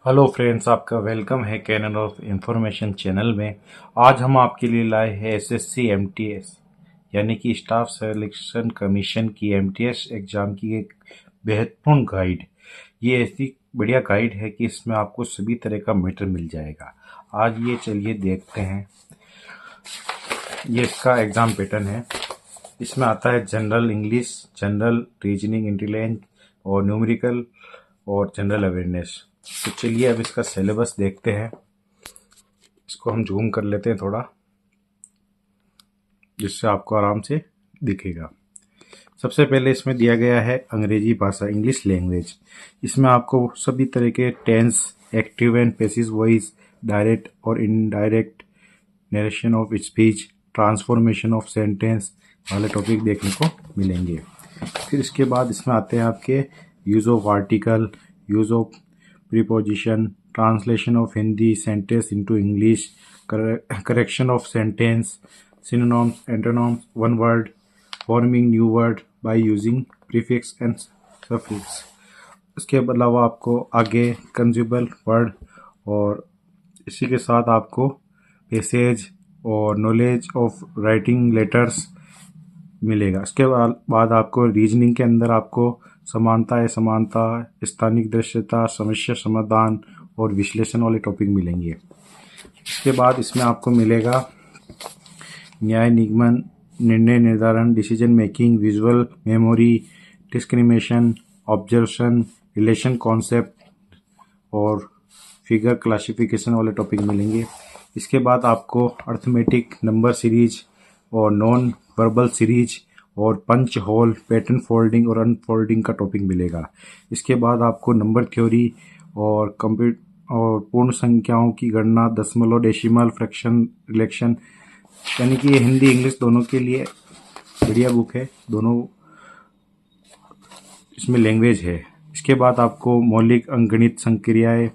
Hello friends, आपका welcome है canon of information channel में। आज हम आपके लिए लाए हैं एसएससी एमटीएस यानी कि स्टाफ सिलेक्शन कमीशन की एमटीएस एग्ज़ाम की एक महत्वपूर्ण गाइड। ये ऐसी बढ़िया गाइड है कि इसमें आपको सभी तरह का मैटर मिल जाएगा। आज ये चलिए देखते हैं। ये इसका एग्ज़ाम पैटर्न है। इसमें आता है general English, general reasoning, intelligence और न्यूमेरिकल और जनरल अवेयरनेस। तो चलिए अब इसका सिलेबस देखते हैं। इसको हम जूम कर लेते हैं थोड़ा, जिससे आपको आराम से दिखेगा। सबसे पहले इसमें दिया गया है अंग्रेजी भाषा, इंग्लिश लैंग्वेज। इसमें आपको सभी तरह के tense, active and passive voice, direct और indirect narration of speech, transformation of sentence वाले टॉपिक देखने को मिलेंगे। फिर इसके बाद इसमें आते हैं आपके use of article, use of preposition, translation of Hindi sentence into English, correction of sentence, synonyms, antonyms, one word, forming new word by using prefix and suffix। इसके अलावा आपको आगे कंज्यूमर वर्ड और इसी के साथ आपको पैसेज और नॉलेज ऑफ राइटिंग लेटर्स मिलेगा। इसके बाद आपको रीजनिंग के अंदर आपको समानता, असमानता, स्थानिक दृश्यता, समस्या समाधान और विश्लेषण वाले टॉपिक मिलेंगे। इसके बाद इसमें आपको मिलेगा न्याय निगमन, निर्णय निर्धारण, decision making, visual memory, discrimination, observation, relation concept और फिगर क्लासिफिकेशन वाले टॉपिक मिलेंगे। इसके बाद आपको अर्थमेटिक, नंबर सीरीज और नॉन वर्बल सीरीज और पंच होल, पैटर्न फोल्डिंग और अनफोल्डिंग का टॉपिक मिलेगा। इसके बाद आपको नंबर थ्योरी और पूर्ण संख्याओं की गणना, दशमलव, डेसिमल, फ्रैक्शन, रिलेशन, यानी कि ये हिंदी इंग्लिश दोनों के लिए बढ़िया बुक है। दोनों इसमें लैंग्वेज है। इसके बाद आपको मौलिक अंकगणित, संक्रियाएं,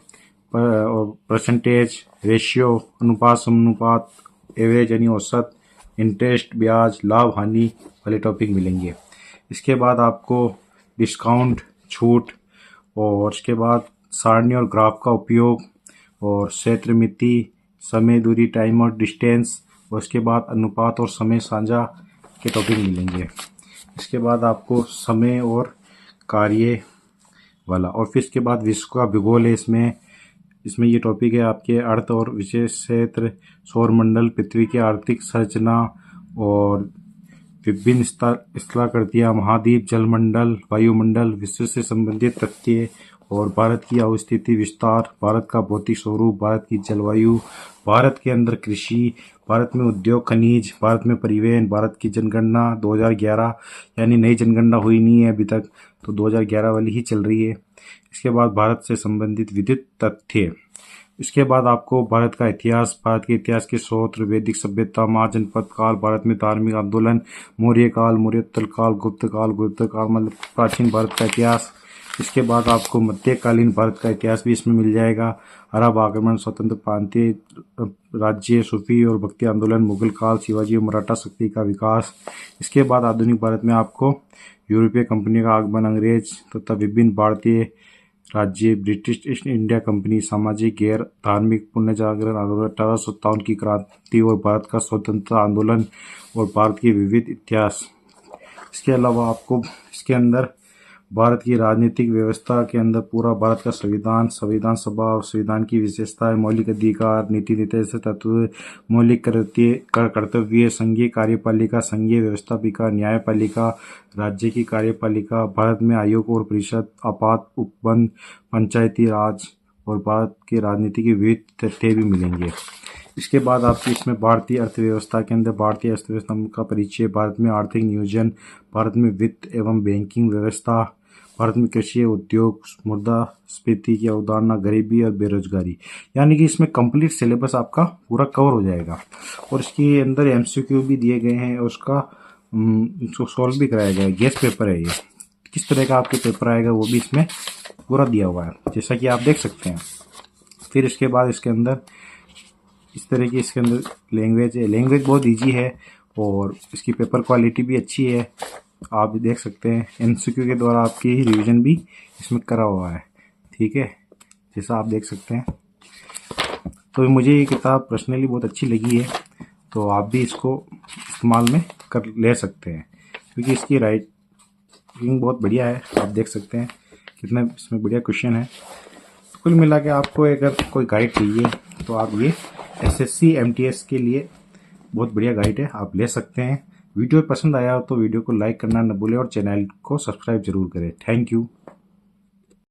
परसेंटेज, रेशियो, अनुपात, समानुपात, एवरेज यानी औसत, इंटरेस्ट, ब्याज, लाभ हानि वाले टॉपिक मिलेंगे। इसके बाद आपको डिस्काउंट, छूट और इसके बाद सारणी और ग्राफ का उपयोग और क्षेत्र मिति, समय, दूरी, टाइम और डिस्टेंस और उसके बाद अनुपात और समय साझा के टॉपिक मिलेंगे। इसके बाद आपको समय और कार्य वाला, और फिर इसके बाद विश्व का भूगोल है। इसमें ये टॉपिक है आपके अर्थ और विशेष क्षेत्र, सौरमंडल, पृथ्वी की आर्थिक संरचना और विभिन्न स्थलाकृतियाँ, महाद्वीप, जलमंडल, वायुमंडल, विश्व से संबंधित तथ्य और भारत की अवस्थिति विस्तार, भारत का भौतिक स्वरूप, भारत की जलवायु, भारत के अंदर कृषि, भारत में उद्योग, खनिज, भारत में परिवहन, भारत की जनगणना 2011, यानी नई जनगणना हुई नहीं है अभी तक, तो 2011 वाली ही चल रही है। इसके बाद भारत से संबंधित विद्युत तथ्य। इसके बाद आपको भारत का इतिहास, भारत के इतिहास के स्रोत, वैदिक सभ्यता, महाजनपद काल, भारत में धार्मिक आंदोलन, मौर्य काल, मौर्योत्तर काल, गुप्त काल, मतलब प्राचीन भारत का इतिहास। इसके बाद आपको मध्यकालीन भारत का इतिहास भी इसमें मिल जाएगा। अरब आक्रमण, स्वतंत्र प्रांतीय राज्य, सूफी और भक्ति आंदोलन, मुगल काल, शिवाजी और मराठा शक्ति का विकास। इसके बाद आधुनिक भारत में आपको यूरोपीय कंपनी का आगमन, अंग्रेज तथा विभिन्न भारतीय राज्य, ब्रिटिश ईस्ट इंडिया कंपनी, सामाजिक गैर धार्मिक पुण्य जागरण आंदोलन, 1857 की क्रांति और भारत का स्वतंत्रता आंदोलन और भारत के विविध इतिहास। इसके अलावा आपको इसके अंदर भारत की राजनीतिक व्यवस्था के अंदर पूरा भारत का संविधान, संविधान सभा, संविधान की विशेषताएं, मौलिक अधिकार, नीति निर्देश तत्व, मौलिक कर्तव्य, संघीय कार्यपालिका, संघीय व्यवस्थापिका, न्यायपालिका, राज्य की कार्यपालिका, भारत में आयोग और परिषद, आपात, उपबंध, पंचायती राज और भारत के राजनीति के विविध तथ्य भी मिलेंगे। इसके बाद आपकी इसमें भारतीय अर्थव्यवस्था के अंदर भारतीय अर्थव्यवस्था का परिचय, भारत में आर्थिक नियोजन, भारत में वित्त एवं बैंकिंग व्यवस्था, भारत में कृषि, उद्योग, मुद्रास्फीति की अवधारणा, गरीबी और बेरोजगारी, यानी कि इसमें कंप्लीट सिलेबस आपका पूरा कवर हो जाएगा। और इसके अंदर एमसीक्यू भी दिए गए हैं और उसका सॉल्व भी कराया गया है। गेस्ट पेपर है ये, किस तरह का आपके पेपर आएगा वो भी इसमें पूरा दिया हुआ है, जैसा कि आप देख सकते हैं। फिर इसके बाद इसके अंदर इस तरह की इसके अंदर लैंग्वेज है। लैंग्वेज बहुत ईजी है और इसकी पेपर क्वालिटी भी अच्छी है, आप देख सकते हैं। एमसीक्यू के द्वारा आपकी रिवीजन भी इसमें करा हुआ है, ठीक है। जैसा आप देख सकते हैं। तो मुझे ये किताब पर्सनली बहुत अच्छी लगी है, तो आप भी इसको इस्तेमाल में कर ले सकते हैं, क्योंकि इसकी राइटिंग बहुत बढ़िया है। आप देख सकते हैं कितने इसमें बढ़िया क्वेश्चन है। तो कुल मिला के आपको अगर कोई गाइड चाहिए तो आप ये SSC MTS के लिए बहुत बढ़िया गाइड है, आप ले सकते हैं। वीडियो पसंद आया हो तो वीडियो को लाइक करना न भूलें और चैनल को सब्सक्राइब जरूर करें। Thank you.